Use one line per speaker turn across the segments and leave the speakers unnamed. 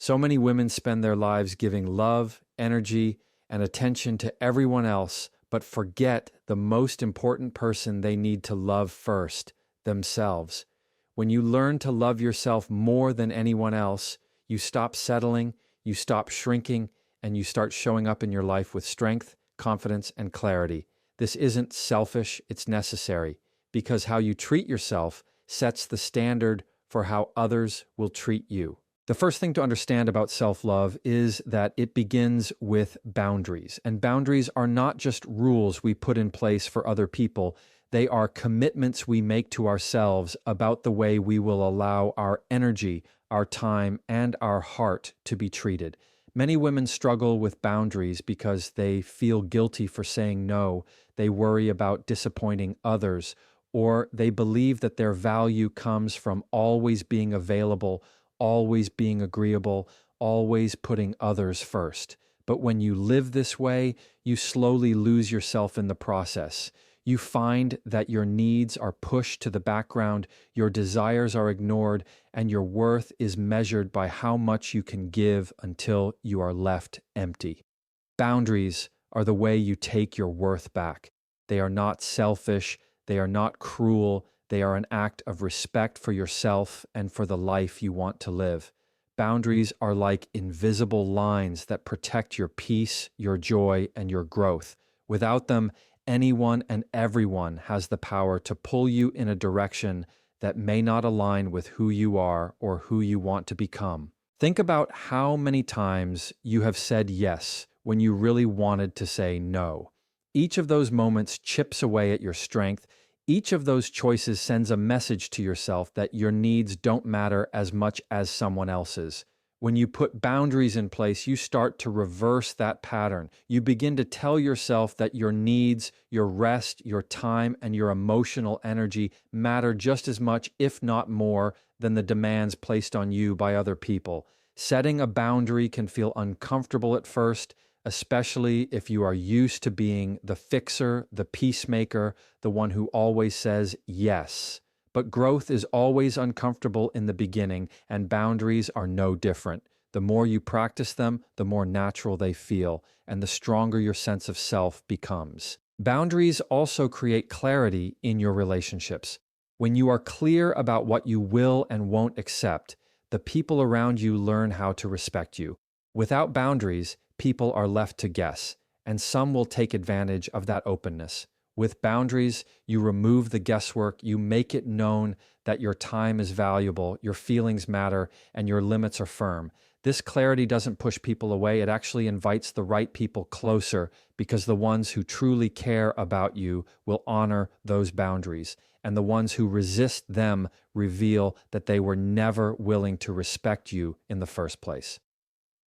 So many women spend their lives giving love, energy, and attention to everyone else, but forget the most important person they need to love first, themselves. When you learn to love yourself more than anyone else, you stop settling, you stop shrinking, and you start showing up in your life with strength, confidence, and clarity. This isn't selfish, it's necessary, because how you treat yourself sets the standard for how others will treat you. The first thing to understand about self-love is that it begins with boundaries. And boundaries are not just rules we put in place for other people. They are commitments we make to ourselves about the way we will allow our energy, our time, and our heart to be treated. Many women struggle with boundaries because they feel guilty for saying no, they worry about disappointing others, or they believe that their value comes from always being available, always being agreeable, always putting others first. But when you live this way, you slowly lose yourself in the process. You find that your needs are pushed to the background, your desires are ignored, and your worth is measured by how much you can give until you are left empty. Boundaries are the way you take your worth back. They are not selfish, they are not cruel, they are an act of respect for yourself and for the life you want to live. Boundaries are like invisible lines that protect your peace, your joy, and your growth. Without them, anyone and everyone has the power to pull you in a direction that may not align with who you are or who you want to become. Think about how many times you have said yes when you really wanted to say no. Each of those moments chips away at your strength. Each of those choices sends a message to yourself that your needs don't matter as much as someone else's. When you put boundaries in place, you start to reverse that pattern. You begin to tell yourself that your needs, your rest, your time, and your emotional energy matter just as much, if not more, than the demands placed on you by other people. Setting a boundary can feel uncomfortable at first, especially if you are used to being the fixer, the peacemaker, the one who always says yes. But growth is always uncomfortable in the beginning, and boundaries are no different. The more you practice them, the more natural they feel, and the stronger your sense of self becomes. Boundaries also create clarity in your relationships. When you are clear about what you will and won't accept, the people around you learn how to respect you. Without boundaries, people are left to guess, and some will take advantage of that openness. With boundaries, you remove the guesswork, you make it known that your time is valuable, your feelings matter, and your limits are firm. This clarity doesn't push people away, it actually invites the right people closer, because the ones who truly care about you will honor those boundaries, and the ones who resist them reveal that they were never willing to respect you in the first place.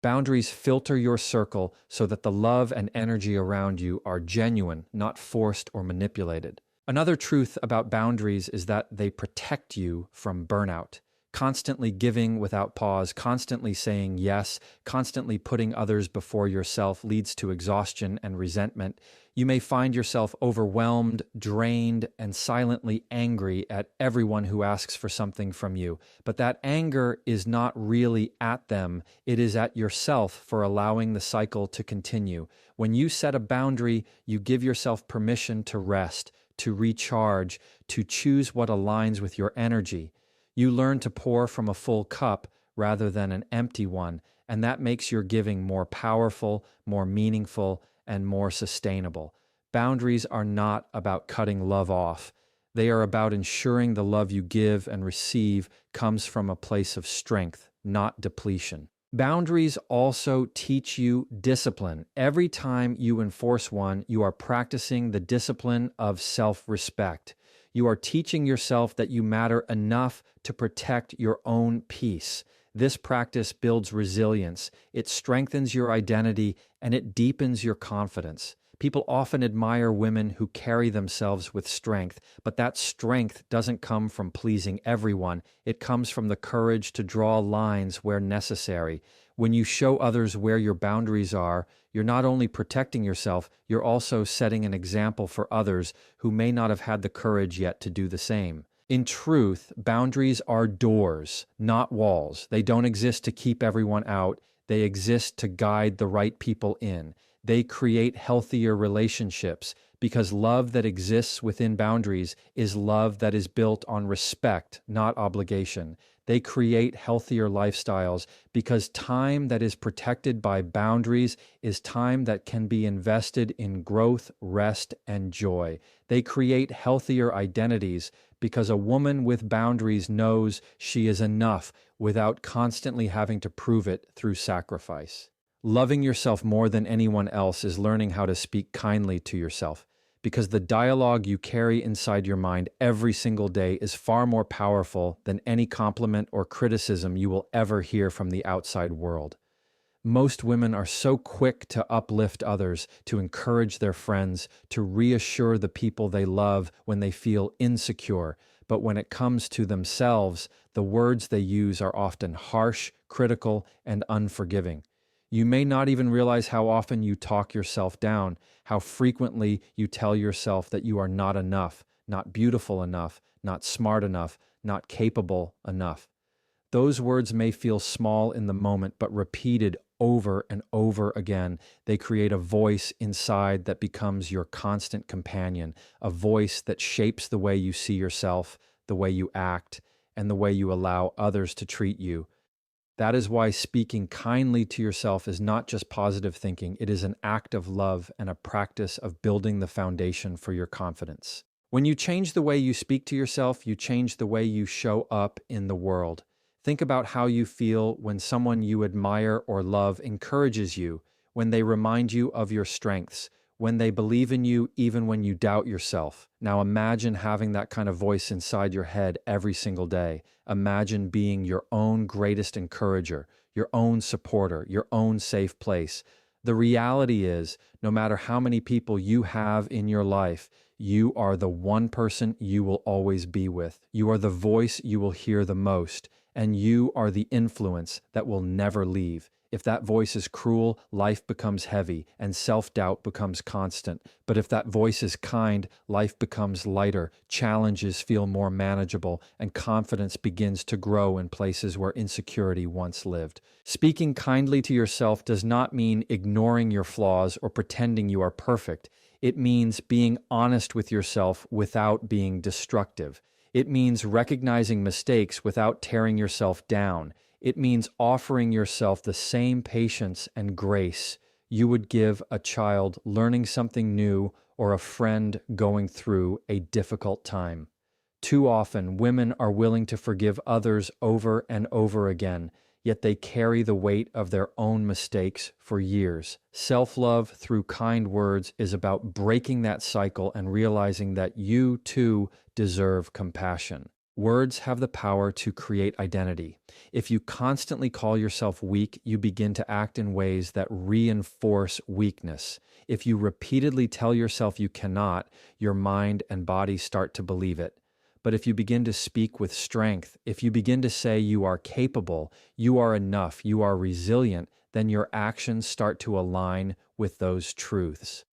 Boundaries filter your circle so that the love and energy around you are genuine, not forced or manipulated. Another truth about boundaries is that they protect you from burnout. Constantly giving without pause, constantly saying yes, constantly putting others before yourself leads to exhaustion and resentment. You may find yourself overwhelmed, drained, and silently angry at everyone who asks for something from you. But that anger is not really at them, it is at yourself for allowing the cycle to continue. When you set a boundary, you give yourself permission to rest, to recharge, to choose what aligns with your energy. You learn to pour from a full cup rather than an empty one, and that makes your giving more powerful, more meaningful, and more sustainable. Boundaries are not about cutting love off. They are about ensuring the love you give and receive comes from a place of strength, not depletion. Boundaries also teach you discipline. Every time you enforce one, you are practicing the discipline of self-respect. You are teaching yourself that you matter enough to protect your own peace. This practice builds resilience, it strengthens your identity, and it deepens your confidence. People often admire women who carry themselves with strength, but that strength doesn't come from pleasing everyone. It comes from the courage to draw lines where necessary. When you show others where your boundaries are, you're not only protecting yourself, you're also setting an example for others who may not have had the courage yet to do the same. In truth, boundaries are doors, not walls. They don't exist to keep everyone out. They exist to guide the right people in. They create healthier relationships because love that exists within boundaries is love that is built on respect, not obligation. They create healthier lifestyles because time that is protected by boundaries is time that can be invested in growth, rest, and joy. They create healthier identities because a woman with boundaries knows she is enough without constantly having to prove it through sacrifice. Loving yourself more than anyone else is learning how to speak kindly to yourself, because the dialogue you carry inside your mind every single day is far more powerful than any compliment or criticism you will ever hear from the outside world. Most women are so quick to uplift others, to encourage their friends, to reassure the people they love when they feel insecure. But when it comes to themselves, the words they use are often harsh, critical, and unforgiving. You may not even realize how often you talk yourself down, how frequently you tell yourself that you are not enough, not beautiful enough, not smart enough, not capable enough. Those words may feel small in the moment, but repeated over and over again, they create a voice inside that becomes your constant companion, a voice that shapes the way you see yourself, the way you act, and the way you allow others to treat you. That is why speaking kindly to yourself is not just positive thinking, it is an act of love and a practice of building the foundation for your confidence. When you change the way you speak to yourself, you change the way you show up in the world. Think about how you feel when someone you admire or love encourages you, when they remind you of your strengths, when they believe in you even when you doubt yourself. Now imagine having that kind of voice inside your head every single day. Imagine being your own greatest encourager, your own supporter, your own safe place. The reality is, no matter how many people you have in your life, you are the one person you will always be with. You are the voice you will hear the most, and you are the influence that will never leave. If that voice is cruel, life becomes heavy and self-doubt becomes constant. But if that voice is kind, life becomes lighter, challenges feel more manageable, and confidence begins to grow in places where insecurity once lived. Speaking kindly to yourself does not mean ignoring your flaws or pretending you are perfect. It means being honest with yourself without being destructive. It means recognizing mistakes without tearing yourself down. It means offering yourself the same patience and grace you would give a child learning something new or a friend going through a difficult time. Too often, women are willing to forgive others over and over again, yet they carry the weight of their own mistakes for years. Self-love through kind words is about breaking that cycle and realizing that you, too, deserve compassion. Words have the power to create identity. If you constantly call yourself weak, you begin to act in ways that reinforce weakness. If you repeatedly tell yourself you cannot, your mind and body start to believe it. But if you begin to speak with strength, if you begin to say you are capable, you are enough, you are resilient, then your actions start to align with those truths.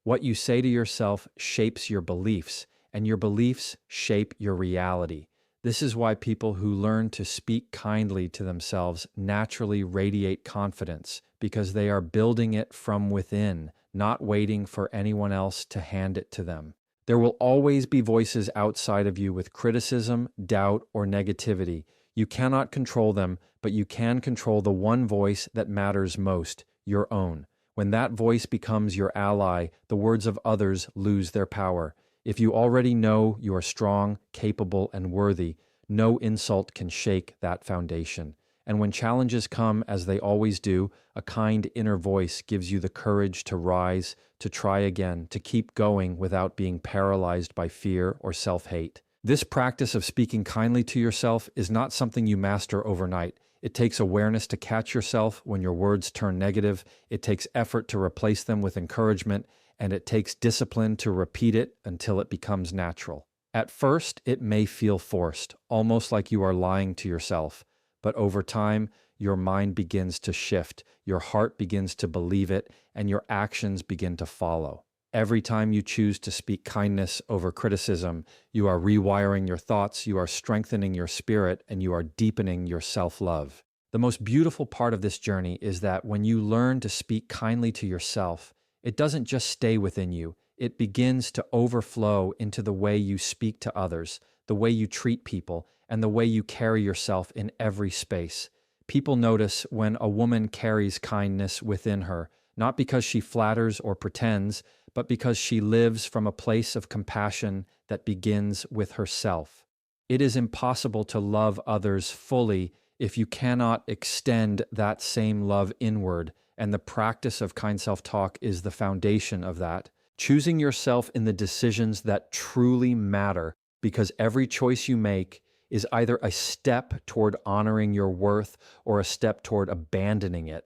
What you say to yourself shapes your beliefs, and your beliefs shape your reality. This is why people who learn to speak kindly to themselves naturally radiate confidence, because they are building it from within, not waiting for anyone else to hand it to them. There will always be voices outside of you with criticism, doubt, or negativity. You cannot control them, but you can control the one voice that matters most, your own. When that voice becomes your ally, the words of others lose their power. If you already know you are strong, capable, and worthy, no insult can shake that foundation. And when challenges come, as they always do, a kind inner voice gives you the courage to rise, to try again, to keep going without being paralyzed by fear or self-hate. This practice of speaking kindly to yourself is not something you master overnight. It takes awareness to catch yourself when your words turn negative. It takes effort to replace them with encouragement, and it takes discipline to repeat it until it becomes natural. At first, it may feel forced, almost like you are lying to yourself. But over time, your mind begins to shift, your heart begins to believe it, and your actions begin to follow. Every time you choose to speak kindness over criticism, you are rewiring your thoughts, you are strengthening your spirit, and you are deepening your self-love. The most beautiful part of this journey is that when you learn to speak kindly to yourself, it doesn't just stay within you. It begins to overflow into the way you speak to others, the way you treat people, and the way you carry yourself in every space. People notice when a woman carries kindness within her, not because she flatters or pretends, but because she lives from a place of compassion that begins with herself. It is impossible to love others fully if you cannot extend that same love inward, and the practice of kind self-talk is the foundation of that. Choosing yourself in the decisions that truly matter, because every choice you make is either a step toward honoring your worth or a step toward abandoning it.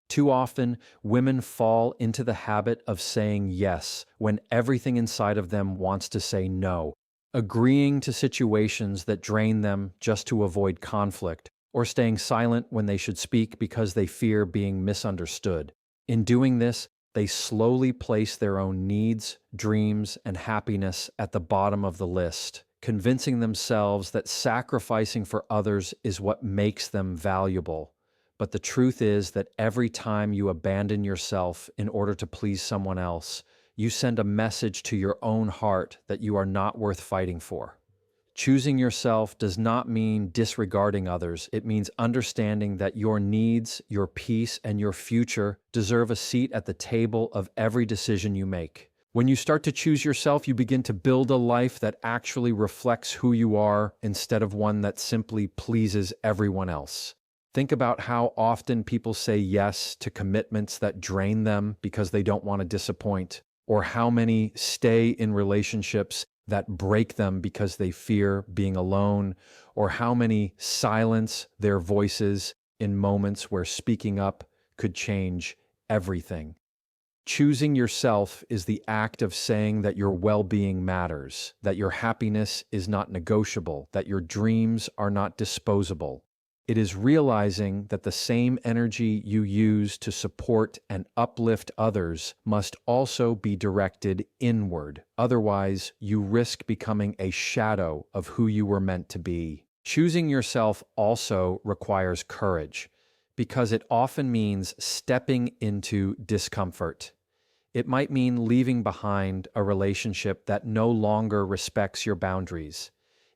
Too often, women fall into the habit of saying yes when everything inside of them wants to say no, agreeing to situations that drain them just to avoid conflict, or staying silent when they should speak because they fear being misunderstood. In doing this, they slowly place their own needs, dreams, and happiness at the bottom of the list, convincing themselves that sacrificing for others is what makes them valuable. But the truth is that every time you abandon yourself in order to please someone else, you send a message to your own heart that you are not worth fighting for. Choosing yourself does not mean disregarding others. It means understanding that your needs, your peace, and your future deserve a seat at the table of every decision you make. When you start to choose yourself, you begin to build a life that actually reflects who you are instead of one that simply pleases everyone else. Think about how often people say yes to commitments that drain them because they don't want to disappoint, or how many stay in relationships that break them because they fear being alone, or how many silence their voices in moments where speaking up could change everything. Choosing yourself is the act of saying that your well-being matters, that your happiness is not negotiable, that your dreams are not disposable. It is realizing that the same energy you use to support and uplift others must also be directed inward. Otherwise, you risk becoming a shadow of who you were meant to be. Choosing yourself also requires courage, because it often means stepping into discomfort. It might mean leaving behind a relationship that no longer respects your boundaries.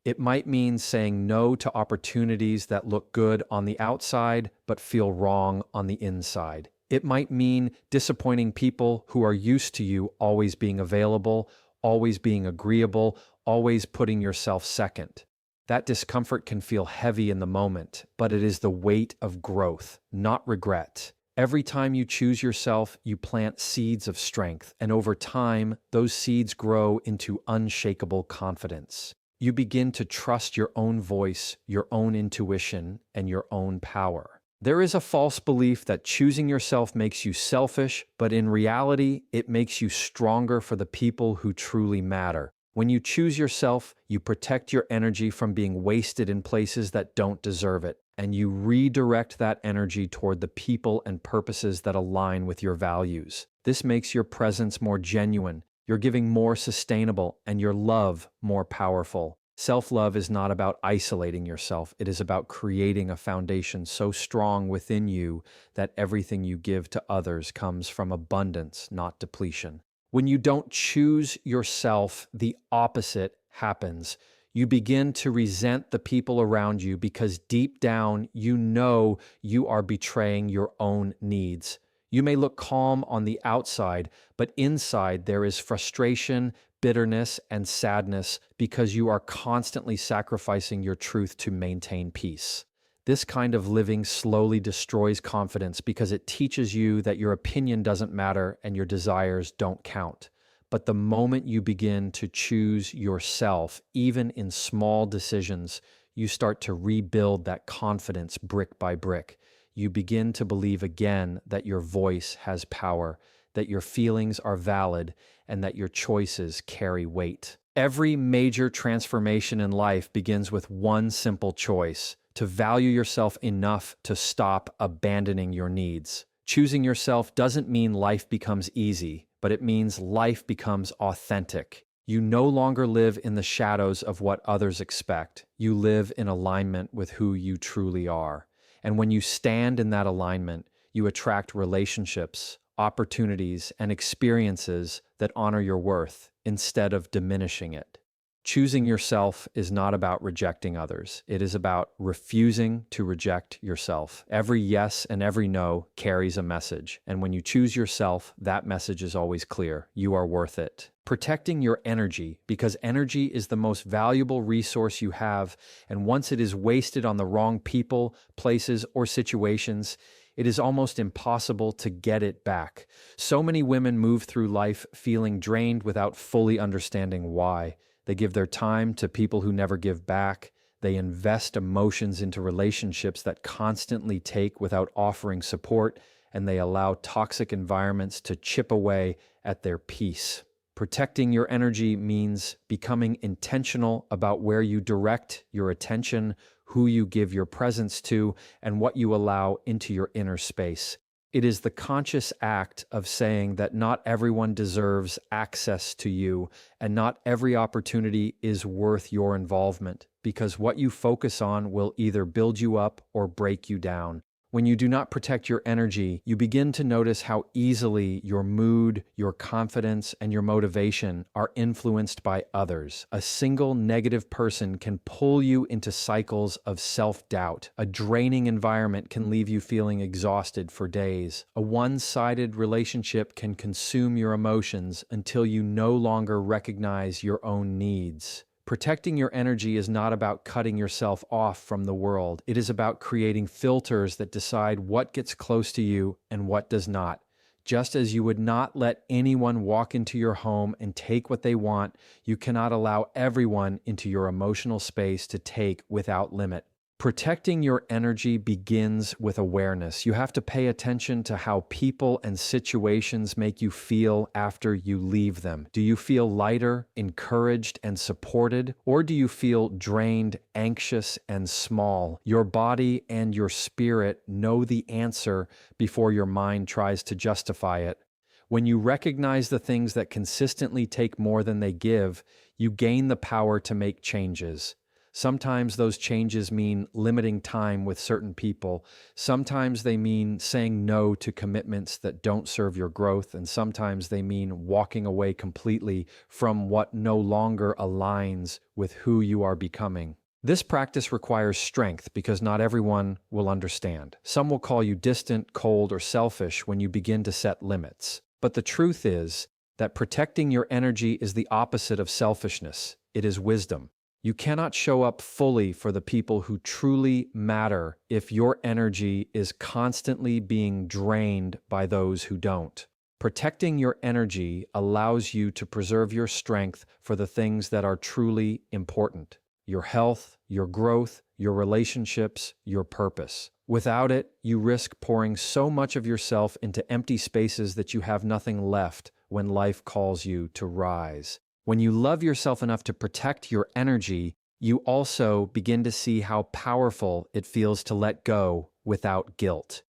It might mean saying no to opportunities that look good on the outside but feel wrong on the inside. It might mean disappointing people who are used to you always being available, always being agreeable, always putting yourself second. That discomfort can feel heavy in the moment, but it is the weight of growth, not regret. Every time you choose yourself, you plant seeds of strength, and over time, those seeds grow into unshakable confidence. You begin to trust your own voice, your own intuition, and your own power. There is a false belief that choosing yourself makes you selfish, but in reality, it makes you stronger for the people who truly matter. When you choose yourself, you protect your energy from being wasted in places that don't deserve it, and you redirect that energy toward the people and purposes that align with your values. This makes your presence more genuine, your giving more sustainable, and your love more powerful. Self-love is not about isolating yourself. It is about creating a foundation so strong within you that everything you give to others comes from abundance, not depletion. When you don't choose yourself, the opposite happens. You begin to resent the people around you because deep down you know you are betraying your own needs. You may look calm on the outside, but inside there is frustration, bitterness, and sadness because you are constantly sacrificing your truth to maintain peace. This kind of living slowly destroys confidence because it teaches you that your opinion doesn't matter and your desires don't count. But the moment you begin to choose yourself, even in small decisions, you start to rebuild that confidence brick by brick. You begin to believe again that your voice has power, that your feelings are valid, and that your choices carry weight. Every major transformation in life begins with one simple choice: to value yourself enough to stop abandoning your needs. Choosing yourself doesn't mean life becomes easy, but it means life becomes authentic. You no longer live in the shadows of what others expect. You live in alignment with who you truly are. And when you stand in that alignment, you attract relationships, opportunities, and experiences that honor your worth instead of diminishing it. Choosing yourself is not about rejecting others. It is about refusing to reject yourself. Every yes and every no carries a message. And when you choose yourself, that message is always clear. You are worth it. Protecting your energy, because energy is the most valuable resource you have. And once it is wasted on the wrong people, places, or situations, it is almost impossible to get it back. So many women move through life feeling drained without fully understanding why. They give their time to people who never give back. They invest emotions into relationships that constantly take without offering support, and they allow toxic environments to chip away at their peace. Protecting your energy means becoming intentional about where you direct your attention, who you give your presence to, and what you allow into your inner space. It is the conscious act of saying that not everyone deserves access to you, and not every opportunity is worth your involvement, because what you focus on will either build you up or break you down. When you do not protect your energy, you begin to notice how easily your mood, your confidence, and your motivation are influenced by others. A single negative person can pull you into cycles of self-doubt. A draining environment can leave you feeling exhausted for days. A one-sided relationship can consume your emotions until you no longer recognize your own needs. Protecting your energy is not about cutting yourself off from the world. It is about creating filters that decide what gets close to you and what does not. Just as you would not let anyone walk into your home and take what they want, you cannot allow everyone into your emotional space to take without limit. Protecting your energy begins with awareness. You have to pay attention to how people and situations make you feel after you leave them. Do you feel lighter, encouraged, and supported? Or do you feel drained, anxious, and small? Your body and your spirit know the answer before your mind tries to justify it. When you recognize the things that consistently take more than they give, you gain the power to make changes. Sometimes those changes mean limiting time with certain people. Sometimes they mean saying no to commitments that don't serve your growth. And sometimes they mean walking away completely from what no longer aligns with who you are becoming. This practice requires strength because not everyone will understand. Some will call you distant, cold, or selfish when you begin to set limits. But the truth is that protecting your energy is the opposite of selfishness. It is wisdom. You cannot show up fully for the people who truly matter if your energy is constantly being drained by those who don't. Protecting your energy allows you to preserve your strength for the things that are truly important: your health, your growth, your relationships, your purpose. Without it, you risk pouring so much of yourself into empty spaces that you have nothing left when life calls you to rise. When you love yourself enough to protect your energy, you also begin to see how powerful it feels to let go without guilt.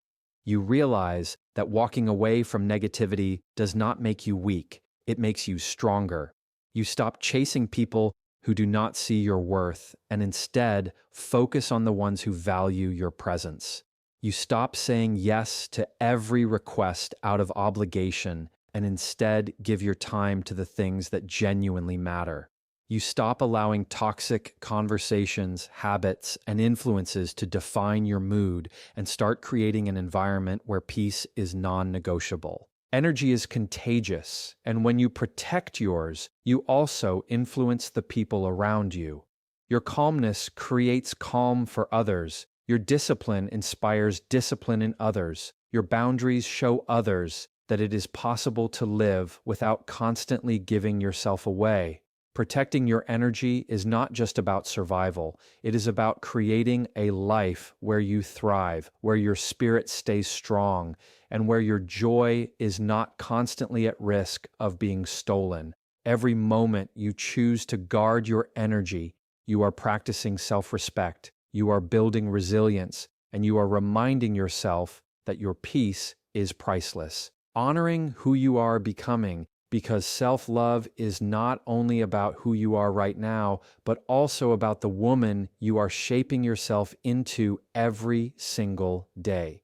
You realize that walking away from negativity does not make you weak, it makes you stronger. You stop chasing people who do not see your worth and instead focus on the ones who value your presence. You stop saying yes to every request out of obligation and instead give your time to the things that genuinely matter. You stop allowing toxic conversations, habits, and influences to define your mood and start creating an environment where peace is non-negotiable. Energy is contagious, and when you protect yours, you also influence the people around you. Your calmness creates calm for others. Your discipline inspires discipline in others. Your boundaries show others that it is possible to live without constantly giving yourself away. Protecting your energy is not just about survival. It is about creating a life where you thrive, where your spirit stays strong, and where your joy is not constantly at risk of being stolen. Every moment you choose to guard your energy, you are practicing self-respect, you are building resilience, and you are reminding yourself that your peace is priceless. Honoring who you are becoming, because self-love is not only about who you are right now, but also about the woman you are shaping yourself into every single day.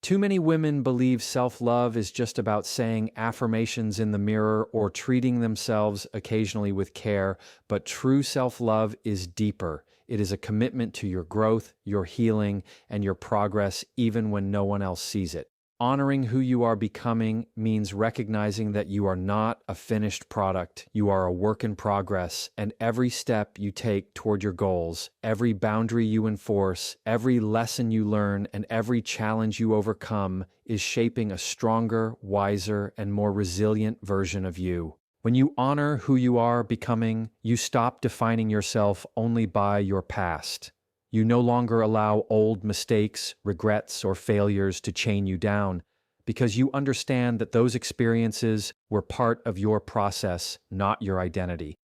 Too many women believe self-love is just about saying affirmations in the mirror or treating themselves occasionally with care, but true self-love is deeper. It is a commitment to your growth, your healing, and your progress even when no one else sees it. Honoring who you are becoming means recognizing that you are not a finished product. You are a work in progress, and every step you take toward your goals, every boundary you enforce, every lesson you learn, and every challenge you overcome is shaping a stronger, wiser, and more resilient version of you. When you honor who you are becoming, you stop defining yourself only by your past. You no longer allow old mistakes, regrets, or failures to chain you down, because you understand that those experiences were part of your process, not your identity.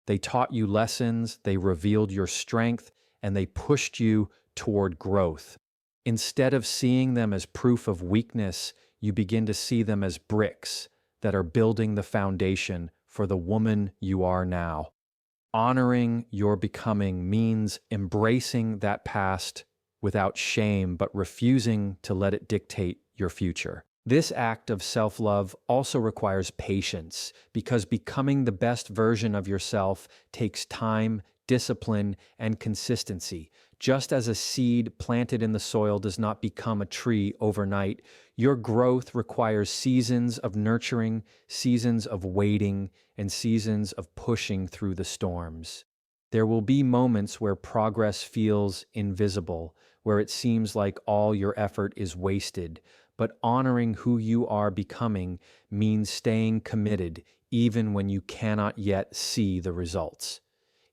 They taught you lessons, they revealed your strength, and they pushed you toward growth. Instead of seeing them as proof of weakness, you begin to see them as bricks that are building the foundation for the woman you are now. Honoring your becoming means embracing that past without shame, but refusing to let it dictate your future. This act of self-love also requires patience, because becoming the best version of yourself takes time, discipline, and consistency. Just as a seed planted in the soil does not become a tree overnight, your growth requires seasons of nurturing, seasons of waiting, and seasons of pushing through the storms. There will be moments where progress feels invisible, where it seems like all your effort is wasted, but honoring who you are becoming means staying committed even when you cannot yet see the results.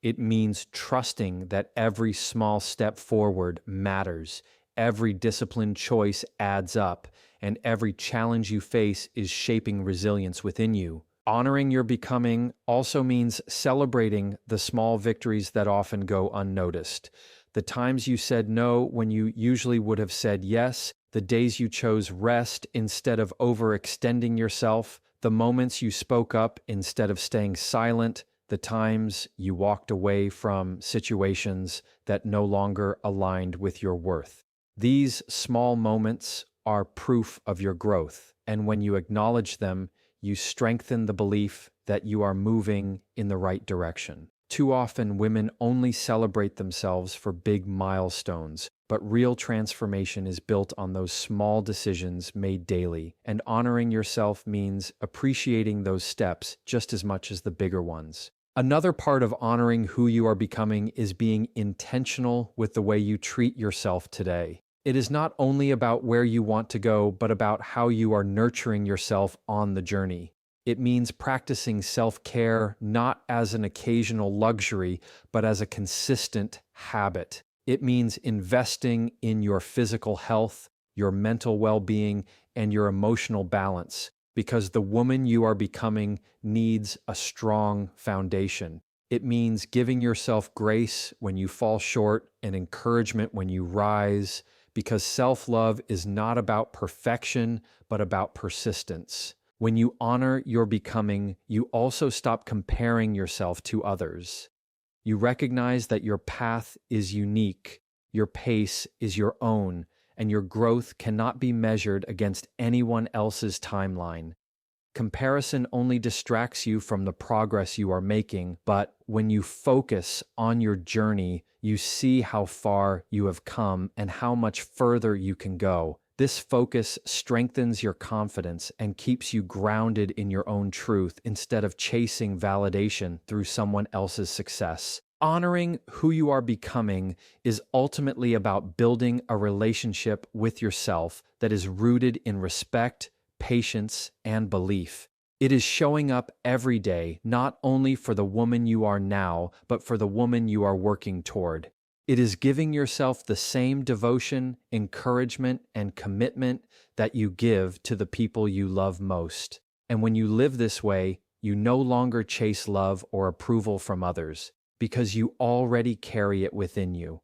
It means trusting that every small step forward matters, every disciplined choice adds up, and every challenge you face is shaping resilience within you. Honoring your becoming also means celebrating the small victories that often go unnoticed. The times you said no when you usually would have said yes, the days you chose rest instead of overextending yourself, the moments you spoke up instead of staying silent, the times you walked away from situations that no longer aligned with your worth. These small moments are proof of your growth, and when you acknowledge them, you strengthen the belief that you are moving in the right direction. Too often, women only celebrate themselves for big milestones, but real transformation is built on those small decisions made daily, and honoring yourself means appreciating those steps just as much as the bigger ones. Another part of honoring who you are becoming is being intentional with the way you treat yourself today. It is not only about where you want to go, but about how you are nurturing yourself on the journey. It means practicing self-care not as an occasional luxury, but as a consistent habit. It means investing in your physical health, your mental well-being, and your emotional balance, because the woman you are becoming needs a strong foundation. It means giving yourself grace when you fall short and encouragement when you rise, because self-love is not about perfection, but about persistence. When you honor your becoming, you also stop comparing yourself to others. You recognize that your path is unique, your pace is your own, and your growth cannot be measured against anyone else's timeline. Comparison only distracts you from the progress you are making, but when you focus on your journey, you see how far you have come and how much further you can go. This focus strengthens your confidence and keeps you grounded in your own truth instead of chasing validation through someone else's success. Honoring who you are becoming is ultimately about building a relationship with yourself that is rooted in respect, patience, and belief. It is showing up every day, not only for the woman you are now, but for the woman you are working toward. It is giving yourself the same devotion, encouragement, and commitment that you give to the people you love most. And when you live this way, you no longer chase love or approval from others, because you already carry it within you.